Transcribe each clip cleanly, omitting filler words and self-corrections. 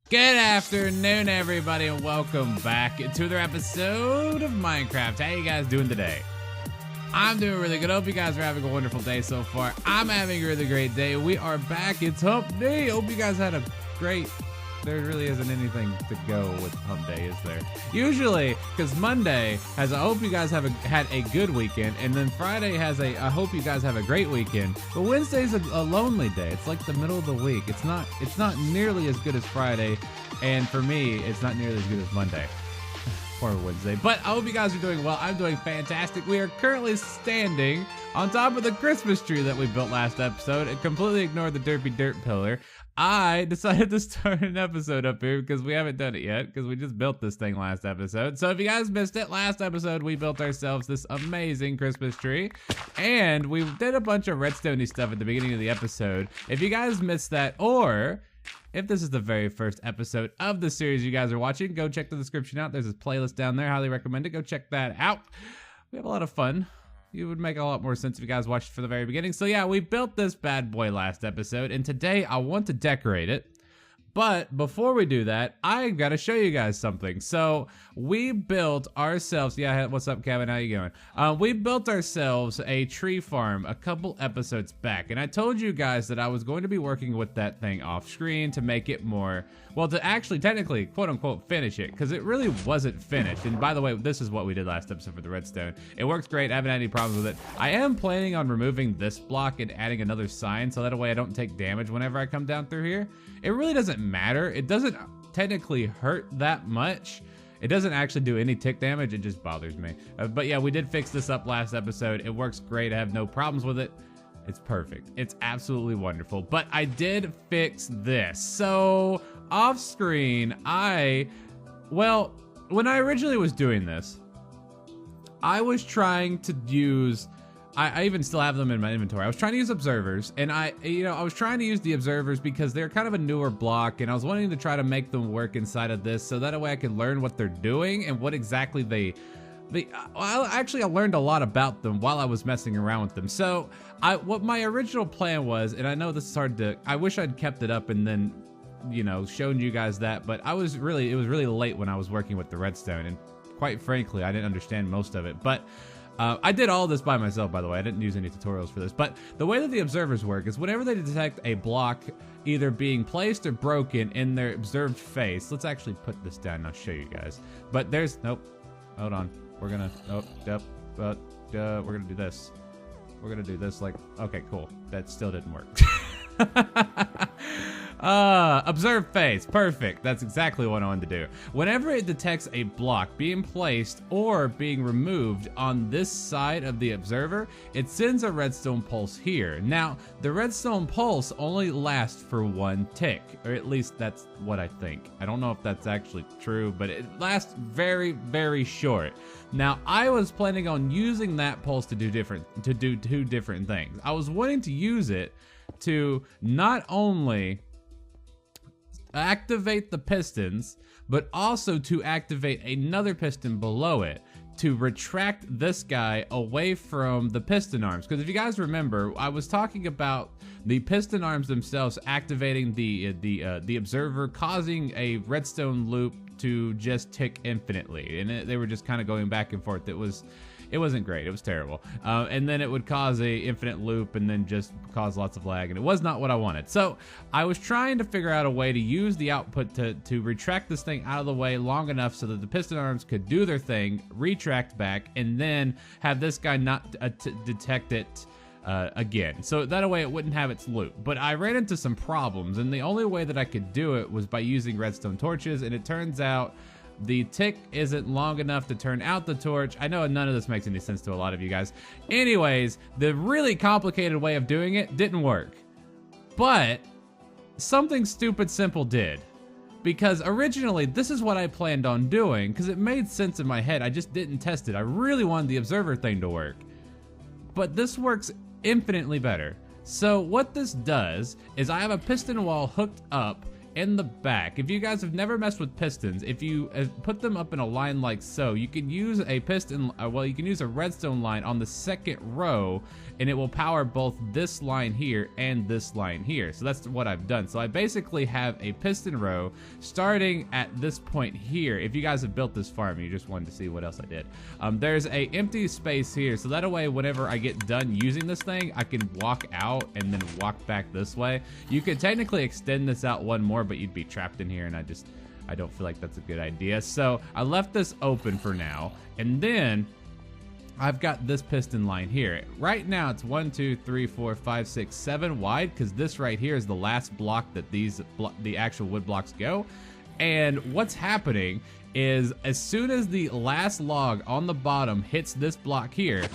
Good afternoon, everybody, and welcome back to another episode of Minecraft. How you guys doing today? I'm doing really good. Hope you guys are having a wonderful day so far. I'm having a really great day. We are back. It's Hump Day. Hope you guys had a great... There really isn't anything to go with Hump Day, is there? Usually, because Monday has I hope you guys have had a good weekend, and then Friday has I hope you guys have a great weekend. But Wednesday's a lonely day. It's like the middle of the week. It's not nearly as good as Friday, and for me, it's not nearly as good as Monday. Poor Wednesday. But I hope you guys are doing well. I'm doing fantastic. We are currently standing on top of the Christmas tree that we built last episode and completely ignored the derpy dirt pillar. I decided to start an episode up here because we haven't done it yet because we just built this thing last episode. So if you guys missed it, last episode we built ourselves this amazing Christmas tree and we did a bunch of redstone-y stuff at the beginning of the episode. If you guys missed that, or if this is the very first episode of the series you guys are watching, go check the description out. There's a playlist down there. Highly recommend it. Go check that out. We have a lot of fun. It would make a lot more sense if you guys watched it from the very beginning. So yeah, we built this bad boy last episode, and today I want to decorate it. But before we do that, I gotta show you guys something. So we built ourselves, yeah, what's up, Kevin? How you going? We built ourselves a tree farm a couple episodes back, and I told you guys that I was going to be working with that thing off screen to make it more, well, to actually technically, quote unquote, finish it, because it really wasn't finished. And by the way, this is what we did last episode for the redstone. It works great. I haven't had any problems with it. I am planning on removing this block and adding another sign, so that way I don't take damage whenever I come down through here. It really doesn't matter. It doesn't technically hurt that much. It doesn't actually do any tick damage. It just bothers me. But yeah, we did fix this up last episode. It works great. I have no problems with it. It's perfect. It's absolutely wonderful. But I did fix this. So off screen, well, when I originally was doing this, I was trying to use... I even still have them in my inventory. I was trying to use observers, and I was trying to use the observers because they're kind of a newer block, and I was wanting to try to make them work inside of this so that way I could learn what they're doing and what exactly I learned a lot about them while I was messing around with them. So what my original plan was, and I know this is hard to, I wish I'd kept it up and then, shown you guys that, but it was really late when I was working with the redstone, and quite frankly, I didn't understand most of it, but I did all this by myself, by the way. I didn't use any tutorials for this. But the way that the observers work is whenever they detect a block either being placed or broken in their observed face. Let's actually put this down and I'll show you guys. But there's... Nope. Hold on. We're gonna... Oh, yep. We're gonna do this. We're gonna do this like... Okay, cool. That still didn't work. Observe face. Perfect. That's exactly what I wanted to do. Whenever it detects a block being placed or being removed on this side of the observer, it sends a redstone pulse here. Now, the redstone pulse only lasts for one tick, or at least that's what I think. I don't know if that's actually true, but it lasts very, very short. Now, I was planning on using that pulse to do two different things. I was wanting to use it to not only activate the pistons, but also to activate another piston below it to retract this guy away from the piston arms. Because if you guys remember, I was talking about the piston arms themselves activating the observer, causing a redstone loop to just tick infinitely, and they were just kind of going back and forth. It wasn't great. It was terrible. And then it would cause a infinite loop and then just cause lots of lag, and it was not what I wanted. So I was trying to figure out a way to use the output to retract this thing out of the way long enough so that the piston arms could do their thing, retract back, and then have this guy not detect it again. So that way it wouldn't have its loop. But I ran into some problems, and the only way that I could do it was by using redstone torches, and it turns out the tick isn't long enough to turn out the torch. I know none of this makes any sense to a lot of you guys. Anyways, the really complicated way of doing it didn't work. But something stupid simple did. Because originally, this is what I planned on doing, because it made sense in my head. I just didn't test it. I really wanted the observer thing to work. But this works infinitely better. So what this does is I have a piston wall hooked up in the back. If you guys have never messed with pistons, if you put them up in a line like so, you can use a piston, you can use a redstone line on the second row, and it will power both this line here and this line here. So that's what I've done. So I basically have a piston row starting at this point here. If you guys have built this farm, you just wanted to see what else I did. There's a empty space here, so that way whenever I get done using this thing, I can walk out and then walk back this way. You could technically extend this out one more, but you'd be trapped in here, and I don't feel like that's a good idea. So I left this open for now, and then I've got this piston line here. Right now it's 1, 2, 3, 4, 5, 6, 7 wide, because this right here is the last block that the actual wood blocks go. And what's happening is as soon as the last log on the bottom hits this block here,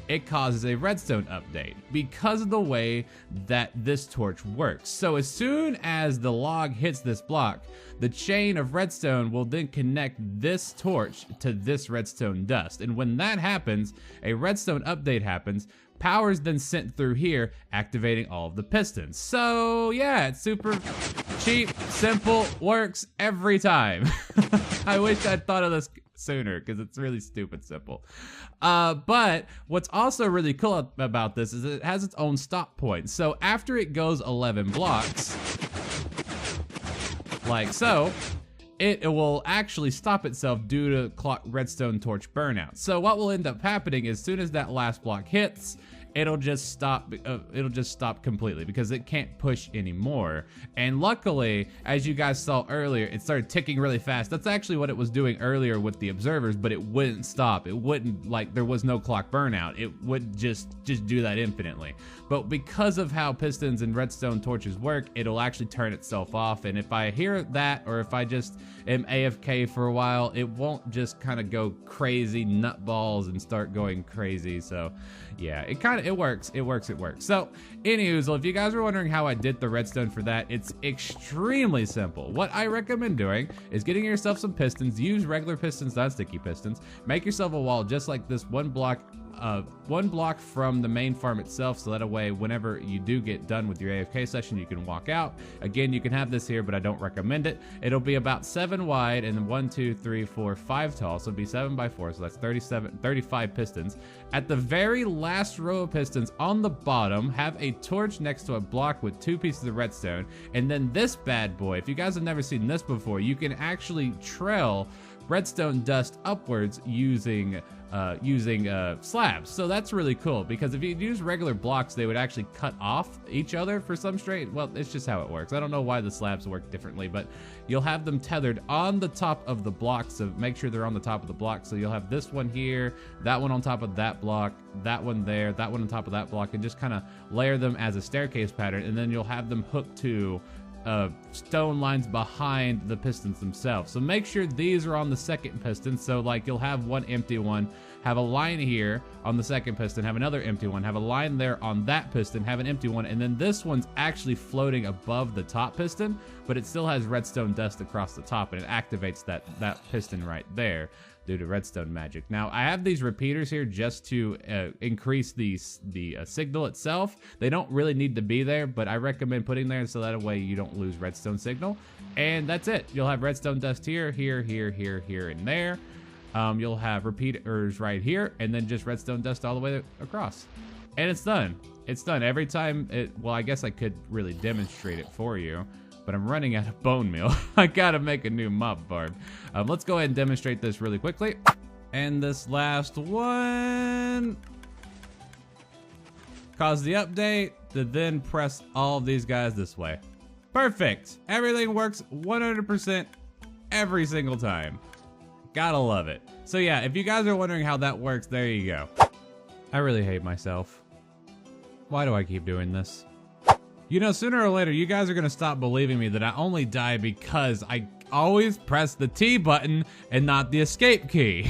it causes a redstone update because of the way that this torch works. So as soon as the log hits this block, the chain of redstone will then connect this torch to this redstone dust. And when that happens, a redstone update happens. Power is then sent through here, activating all of the pistons. So yeah, it's super cheap, simple, works every time. I wish I'd thought of this sooner because it's really stupid simple. But what's also really cool about this is it has its own stop point. So after it goes 11 blocks, like so, it will actually stop itself due to redstone torch burnout. So what will end up happening is as soon as that last block hits, it'll just stop completely because it can't push anymore. And luckily, as you guys saw earlier, it started ticking really fast. That's actually what it was doing earlier with the observers, but it wouldn't stop. It wouldn't, like, there was no clock burnout. It would just do that infinitely. But because of how pistons and redstone torches work, it'll actually turn itself off. And if I hear that, or if I just am AFK for a while, it won't just kind of go crazy nutballs and start going crazy. So yeah, it works. So anywho, if you guys were wondering how I did the redstone for that, it's extremely simple. What I recommend doing is getting yourself some pistons. Use regular pistons, not sticky pistons. Make yourself a wall just like this, one block from the main farm itself, so that way whenever you do get done with your AFK session, you can walk out. Again, you can have this here, but I don't recommend it. It'll be about 7 wide and then 1, 2, 3, 4, 5 tall, so it'll be 7 by 4, so that's 35 pistons. At the very last row of pistons on the bottom, have a torch next to a block with 2 pieces of redstone, and then this bad boy, if you guys have never seen this before, you can actually trail redstone dust upwards using slabs. So that's really cool, because if you use regular blocks, they would actually cut off each other for some straight. Well, it's just how it works. I don't know why the slabs work differently, but you'll have them tethered on the top of the block, so make sure they're on the top of the block. So you'll have this one here, that one on top of that block, that one there, that one on top of that block, and just kind of layer them as a staircase pattern, and then you'll have them hooked to stone lines behind the pistons themselves. So make sure these are on the second piston. So like you'll have one empty one, have a line here on the second piston, have another empty one, have a line there on that piston, have an empty one, and then this one's actually floating above the top piston, but it still has redstone dust across the top, and it activates that piston right there due to redstone magic. Now, I have these repeaters here just to increase the signal itself. They don't really need to be there, but I recommend putting there so that way you don't lose redstone signal. And that's it. You'll have redstone dust here, here, here, here, here, and there. You'll have repeaters right here, and then just redstone dust all the way across. And it's done. It's done every time. Well, I guess I could really demonstrate it for you, but I'm running out of bone meal. I gotta make a new mob farm. Let's go ahead and demonstrate this really quickly. And this last one, cause the update to then press all of these guys this way. Perfect. Everything works 100% every single time. Gotta love it. So yeah, if you guys are wondering how that works, there you go. I really hate myself. Why do I keep doing this? You know, sooner or later, you guys are gonna stop believing me that I only die because I always press the T button and not the escape key.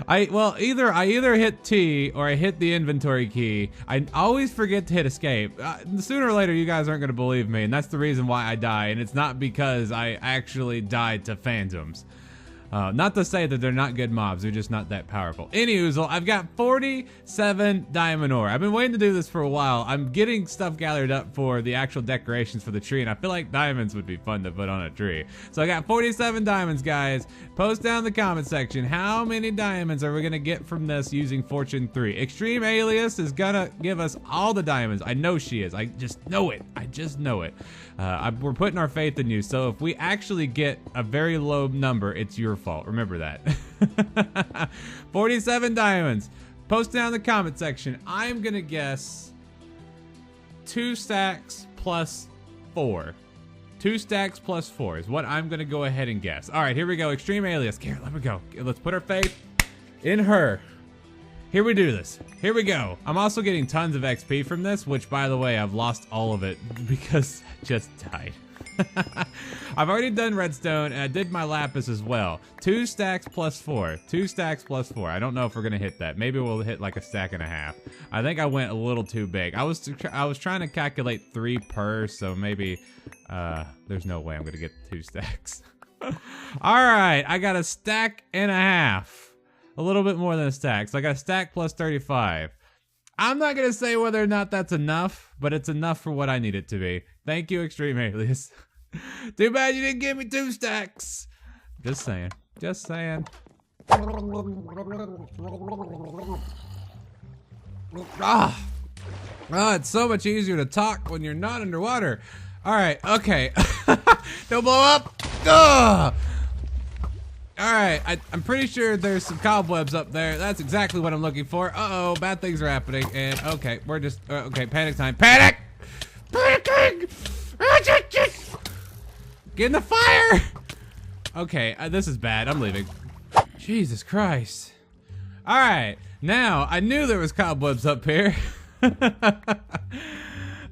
I either hit T or I hit the inventory key. I always forget to hit escape. Sooner or later, you guys aren't gonna believe me, and that's the reason why I die, and it's not because I actually died to phantoms. Not to say that they're not good mobs, they're just not that powerful. Anyhoozle, I've got 47 diamond ore. I've been waiting to do this for a while. I'm getting stuff gathered up for the actual decorations for the tree, and I feel like diamonds would be fun to put on a tree. So I got 47 diamonds, guys. Post down in the comment section, how many diamonds are we gonna get from this using Fortune 3? Extreme Alias is gonna give us all the diamonds. I know she is. I just know it. I just know it. We're putting our faith in you, so if we actually get a very low number, it's your fault. Remember that. 47 diamonds. Post down in the comment section. I'm gonna guess 2 stacks plus 4. 2 stacks plus 4 is what I'm gonna go ahead and guess. All right, here we go. Extreme Alias. Here, let me go. Let's put our faith in her. Here we do this. Here we go. I'm also getting tons of XP from this, which, by the way, I've lost all of it because I just died. I've already done redstone, and I did my lapis as well. 2 stacks plus 4. 2 stacks plus 4. I don't know if we're gonna hit that. Maybe we'll hit like a stack and a half. I think I went a little too big. I was trying to calculate 3 per, so maybe there's no way I'm gonna get 2 stacks. All right, I got a stack and a half. A little bit more than a stack. So I got a stack plus 35. I'm not gonna say whether or not that's enough, but it's enough for what I need it to be. Thank you, Extreme Alias. Too bad you didn't give me 2 stacks. Just saying. Just saying. Ah, it's so much easier to talk when you're not underwater. All right, okay. Don't blow up. Ugh. All right, I'm pretty sure there's some cobwebs up there. That's exactly what I'm looking for. Uh-oh, bad things are happening. And okay, we're just, okay, panic time. Panic! Panicking! Get in the fire! Okay, this is bad. I'm leaving. Jesus Christ. All right, now, I knew there was cobwebs up here.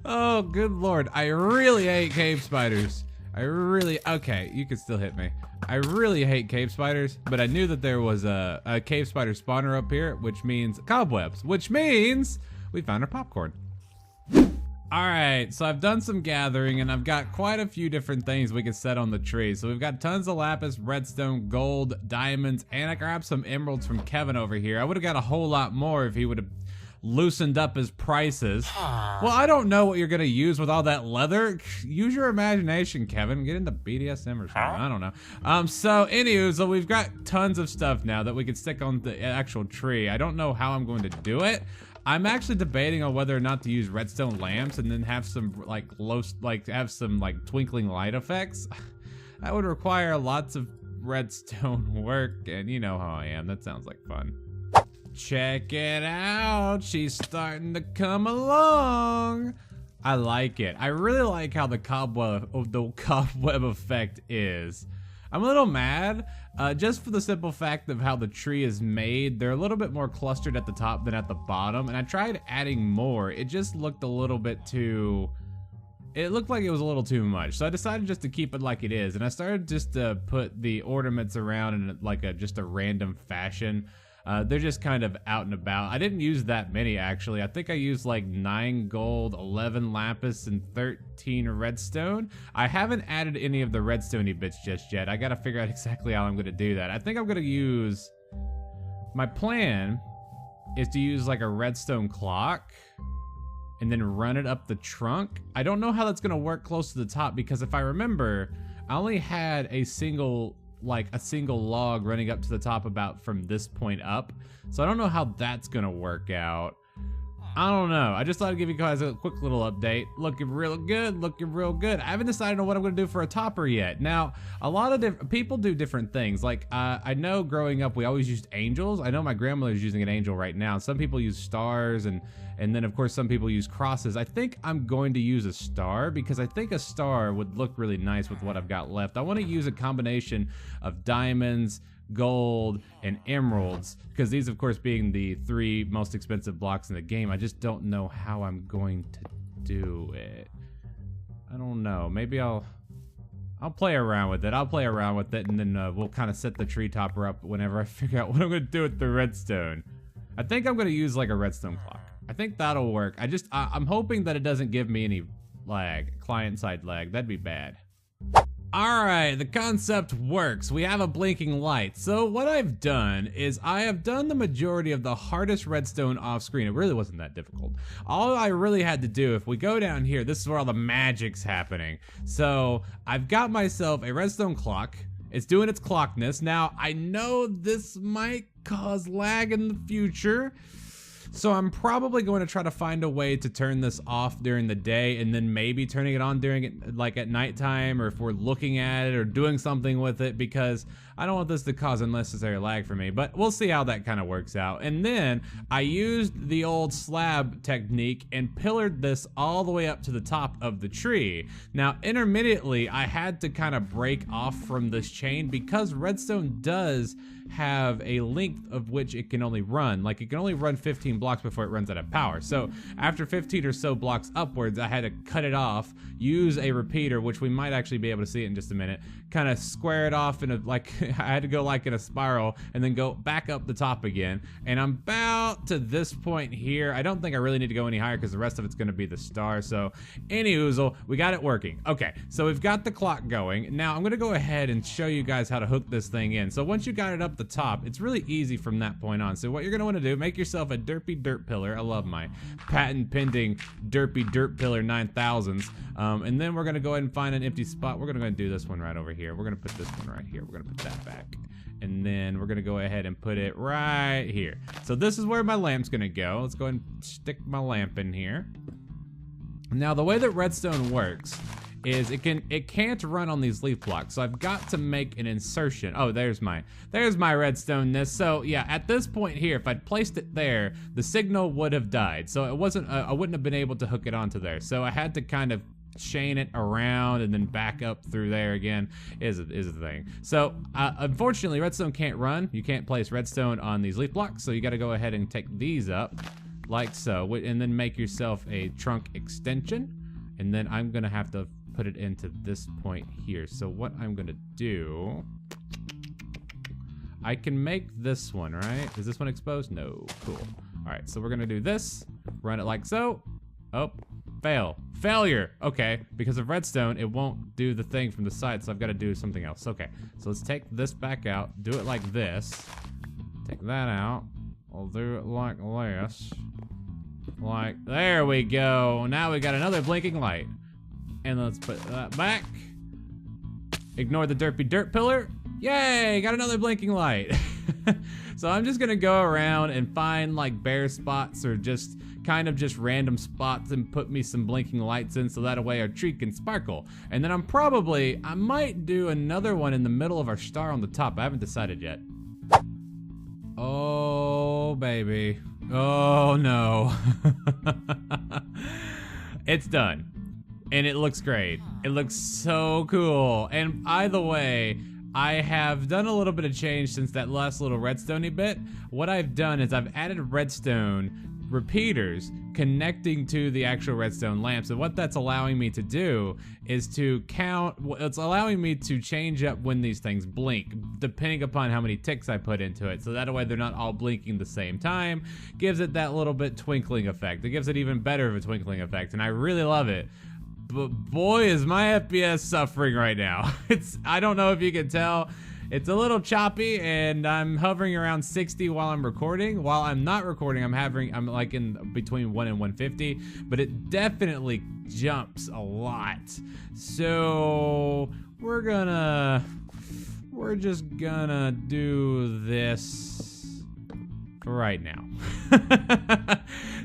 Oh, good Lord. I really hate cave spiders. Okay, you can still hit me. I really hate cave spiders, but I knew that there was a cave spider spawner up here, which means cobwebs, which means we found our popcorn. All right, so I've done some gathering, and I've got quite a few different things we can set on the tree. So we've got tons of lapis, redstone, gold, diamonds, and I grabbed some emeralds from Kevin over here. I would have got a whole lot more if he would have loosened up his prices. Well, I don't know what you're gonna use with all that leather. Use your imagination, Kevin. Get into BDSM or something. I don't know. So anywho, so we've got tons of stuff now that we can stick on the actual tree. I don't know how I'm going to do it. I'm actually debating on whether or not to use redstone lamps and then have some like twinkling light effects. That would require lots of redstone work, and you know how I am. That sounds like fun. Check it out, she's starting to come along. I like it. I really like how the cobweb effect is. I'm a little mad, just for the simple fact of how the tree is made. They're a little bit more clustered at the top than at the bottom, and I tried adding more. It just looked a little bit too... It looked like it was a little too much, so I decided just to keep it like it is, and I started just to put the ornaments around in like just a random fashion. They're just kind of out and about. I didn't use that many, actually. I think I used like 9 gold, 11 lapis, and 13 redstone. I haven't added any of the redstone-y bits just yet. I gotta figure out exactly how I'm gonna do that. I think I'm gonna use... My plan is to use like a redstone clock and then run it up the trunk. I don't know how that's gonna work close to the top, because if I remember, I only had a single log running up to the top about from this point up. So I don't know how that's gonna work out. I don't know. I just thought I'd give you guys a quick little update. Looking real good, looking real good. I haven't decided on what I'm gonna do for a topper yet. Now, a lot of people do different things. Like, I know growing up, we always used angels. I know my grandmother's using an angel right now. Some people use stars, and then of course some people use crosses. I think I'm going to use a star, because I think a star would look really nice with what I've got left. I wanna use a combination of diamonds, gold, and emeralds, because these of course being the 3 most expensive blocks in the game. I just don't know how I'm going to do it. I don't know. Maybe I'll play around with it. I'll play around with it, and then we'll kind of set the tree topper up whenever I figure out what I'm gonna do with the redstone. I think I'm gonna use like a redstone clock. I think that'll work. I'm hoping that it doesn't give me any lag, client-side lag. That'd be bad. Alright, the concept works. We have a blinking light. So what I've done is I have done the majority of the hardest redstone off screen. It really wasn't that difficult. All I really had to do, if we go down here, this is where all the magic's happening. So I've got myself a redstone clock. It's doing its clockness. Now, I know this might cause lag in the future, so I'm probably going to try to find a way to turn this off during the day and then maybe turning it on during it, like at nighttime, or if we're looking at it or doing something with it, because I don't want this to cause unnecessary lag for me, but we'll see how that kind of works out. And then I used the old slab technique and pillared this all the way up to the top of the tree. Now, intermittently, I had to kind of break off from this chain because redstone does have a length of which it can only run. Like, it can only run 15 blocks before it runs out of power. So after 15 or so blocks upwards, I had to cut it off, use a repeater, which we might actually be able to see it in just a minute, kind of square it off in a, like, I had to go like in a spiral and then go back up the top again. And I'm about to this point here. I don't think I really need to go any higher because the rest of it's going to be the star. So any oozle, we got it working. Okay, so we've got the clock going. Now I'm going to go ahead and show you guys how to hook this thing in. So once you got it up the top, it's really easy from that point on. So what you're going to want to do, make yourself a derpy dirt pillar. I love my patent pending derpy dirt pillar 9000s. And then we're going to go ahead and find an empty spot. We're going to go ahead and do this one right over here. We're going to put this one right here. We're going to put that back. And then we're going to go ahead and put it right here. So this is where my lamp's going to go. Let's go ahead and stick my lamp in here. Now the way that redstone works is it can't run on these leaf blocks, so I've got to make an insertion. Oh, there's my redstone-ness. So yeah, at this point here, if I'd placed it there, the signal would have died. So it wasn't I wouldn't have been able to hook it onto there. So I had to kind of chain it around and then back up through there again is a thing. So unfortunately, redstone can't run. You can't place redstone on these leaf blocks, so you got to go ahead and take these up like so, and then make yourself a trunk extension. And then I'm gonna have to put it into this point here. So what I'm gonna do, I can make this one, right? Is this one exposed? No, cool. All right, so we're gonna do this, run it like so. Oh, failure. Okay, because of redstone, it won't do the thing from the side, so I've gotta do something else. Okay, so let's take this back out, do it like this, take that out. I'll do it like this. Like, there we go. Now we got another blinking light. And let's put that back. Ignore the derpy dirt pillar. Yay, got another blinking light. So I'm just gonna go around and find like bare spots or just kind of just random spots and put me some blinking lights in so that way our tree can sparkle. And then I might do another one in the middle of our star on the top. I haven't decided yet. Oh, baby. Oh, no. It's done. And it looks great. It looks so cool. And either way, I have done a little bit of change since that last little redstone-y bit. What I've done is I've added redstone repeaters connecting to the actual redstone lamps, and what that's allowing me to do is to count. It's allowing me to change up when these things blink depending upon how many ticks I put into it, so that way they're not all blinking the same time. Gives it that little bit twinkling effect. It gives it even better of a twinkling effect, and I really love it. But boy, is my FPS suffering right now. I don't know if you can tell. It's a little choppy, and I'm hovering around 60 while I'm recording. While I'm not recording, I'm like in between 1 and 150, but it definitely jumps a lot. So we're just gonna do this for right now.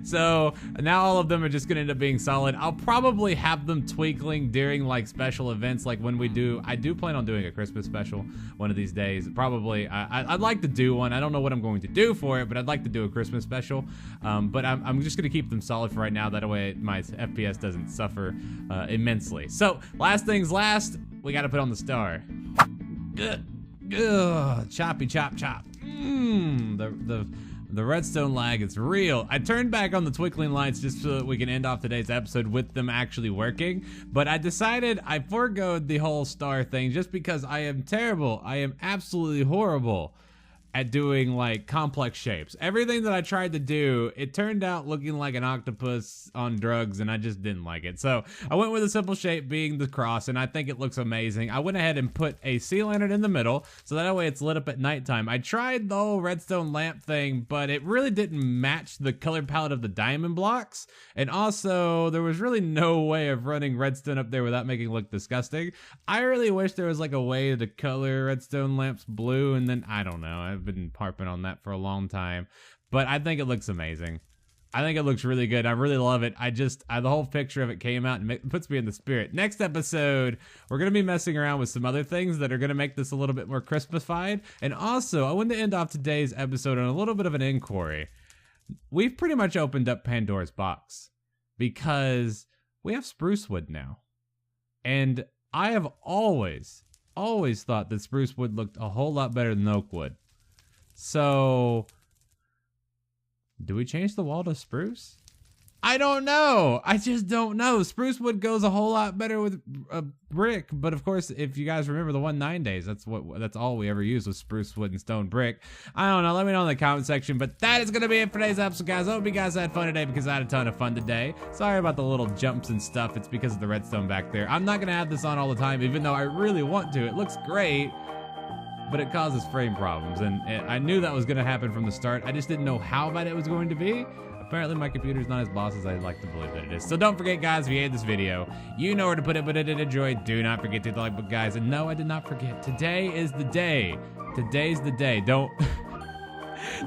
So now all of them are just gonna end up being solid. I'll probably have them twinkling during like special events, like when I do plan on doing a Christmas special one of these days. Probably, I'd like to do one. I don't know what I'm going to do for it, but I'd like to do a Christmas special. But I'm just gonna keep them solid for right now. That way my FPS doesn't suffer immensely. So last things last, we gotta put on the star. Choppy chop chop. The redstone lag is real. I turned back on the twinkling lights just so that we can end off today's episode with them actually working, but I decided I forgoed the whole star thing just because I am terrible. I am absolutely horrible at doing like complex shapes. Everything that I tried to do, it turned out looking like an octopus on drugs, and I just didn't like it. So I went with a simple shape being the cross, and I think it looks amazing. I went ahead and put a sea lantern in the middle, so that way it's lit up at nighttime. I tried the whole redstone lamp thing, but it really didn't match the color palette of the diamond blocks, and also there was really no way of running redstone up there without making it look disgusting. I really wish there was like a way to color redstone lamps blue, and then I don't know. I've been harping on that for a long time, but I think it looks amazing. I think it looks really good. I really love it. The whole picture of it came out and it puts me in the spirit. Next episode, we're going to be messing around with some other things that are going to make this a little bit more crispified. And also, I wanted to end off today's episode on a little bit of an inquiry. We've pretty much opened up Pandora's box because we have spruce wood now. And I have always thought that spruce wood looked a whole lot better than oak wood. So, do we change the wall to spruce? I don't know. I just don't know. Spruce wood goes a whole lot better with a brick, but of course, if you guys remember the 1.9 days, that's all we ever used was spruce wood and stone brick. I don't know. Let me know in the comment section. But that is gonna be it for today's episode, guys. I hope you guys had fun today because I had a ton of fun today. Sorry about the little jumps and stuff. It's because of the redstone back there. I'm not gonna have this on all the time, even though I really want to. It looks great, but it causes frame problems, and I knew that was going to happen from the start. I just didn't know how bad it was going to be. Apparently my computer's not as boss as I'd like to believe that it is. So don't forget, guys, if you hated this video, you know where to put it, but if you did enjoy, do not forget to hit the like button, guys. And no, I did not forget. Today is the day. Today's the day. Don't...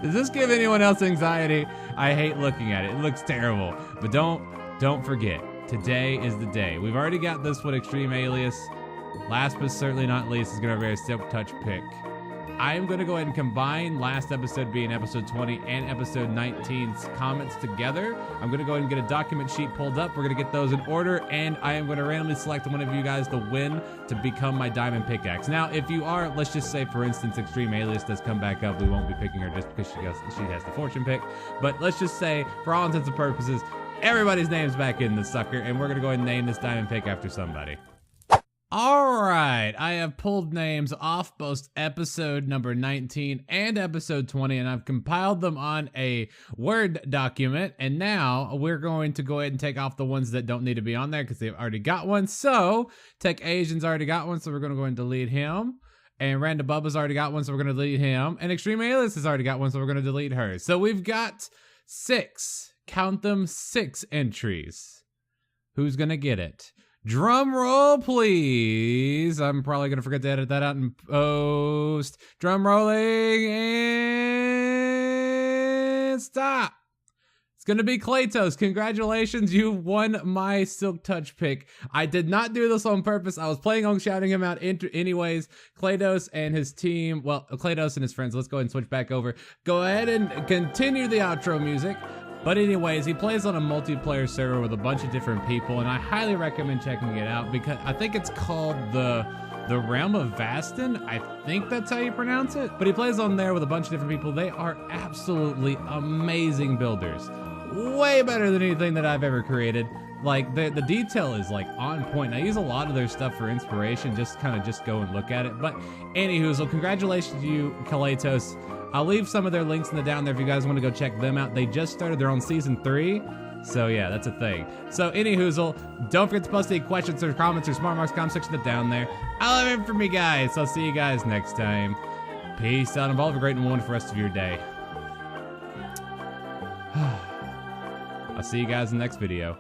Does this give anyone else anxiety? I hate looking at it. It looks terrible. But don't forget. Today is the day. We've already got this one, Extreme Alias. Last but certainly not least is going to be a Silk Touch pick. I am going to go ahead and combine last episode being episode 20 and episode 19's comments together. I'm going to go ahead and get a document sheet pulled up. We're going to get those in order, and I am going to randomly select one of you guys to win to become my diamond pickaxe. Now, if you are, let's just say, for instance, Extreme Alias does come back up. We won't be picking her just because she has the fortune pick. But let's just say, for all intents and purposes, everybody's name's back in this sucker, and we're going to go ahead and name this diamond pick after somebody. Alright, I have pulled names off both episode number 19 and episode 20, and I've compiled them on a Word document, and now we're going to go ahead and take off the ones that don't need to be on there because they've already got one. So, Tech Asian's already got one, so we're going to go ahead and delete him. And Random Bubba's already got one, so we're going to delete him. And Extreme Alias has already got one, so we're going to delete her. So we've got 6, count them, 6 entries. Who's going to get it? Drum roll, please. I'm probably going to forget to edit that out in post. Drum rolling and stop. It's going to be Klautos. Congratulations, you won my Silk Touch pick. I did not do this on purpose. I was planning on shouting him out anyways. Klautos and his team, well, Klautos and his friends. Let's go ahead and switch back over. Go ahead and continue the outro music. But anyways, he plays on a multiplayer server with a bunch of different people, and I highly recommend checking it out because I think it's called the Realm of Vastin. I think that's how you pronounce it. But he plays on there with a bunch of different people. They are absolutely amazing builders. Way better than anything that I've ever created. Like, the detail is, like, on point. I use a lot of their stuff for inspiration, just go and look at it. But anywho, so congratulations to you, Klautos. I'll leave some of their links down there if you guys want to go check them out. They just started their own season 3. So yeah, that's a thing. So anyhoozle, don't forget to post any questions or comments or smart marks comment section down there. I'll have it for me, guys. I'll see you guys next time. Peace out and have a great and wonderful rest of your day. I'll see you guys in the next video.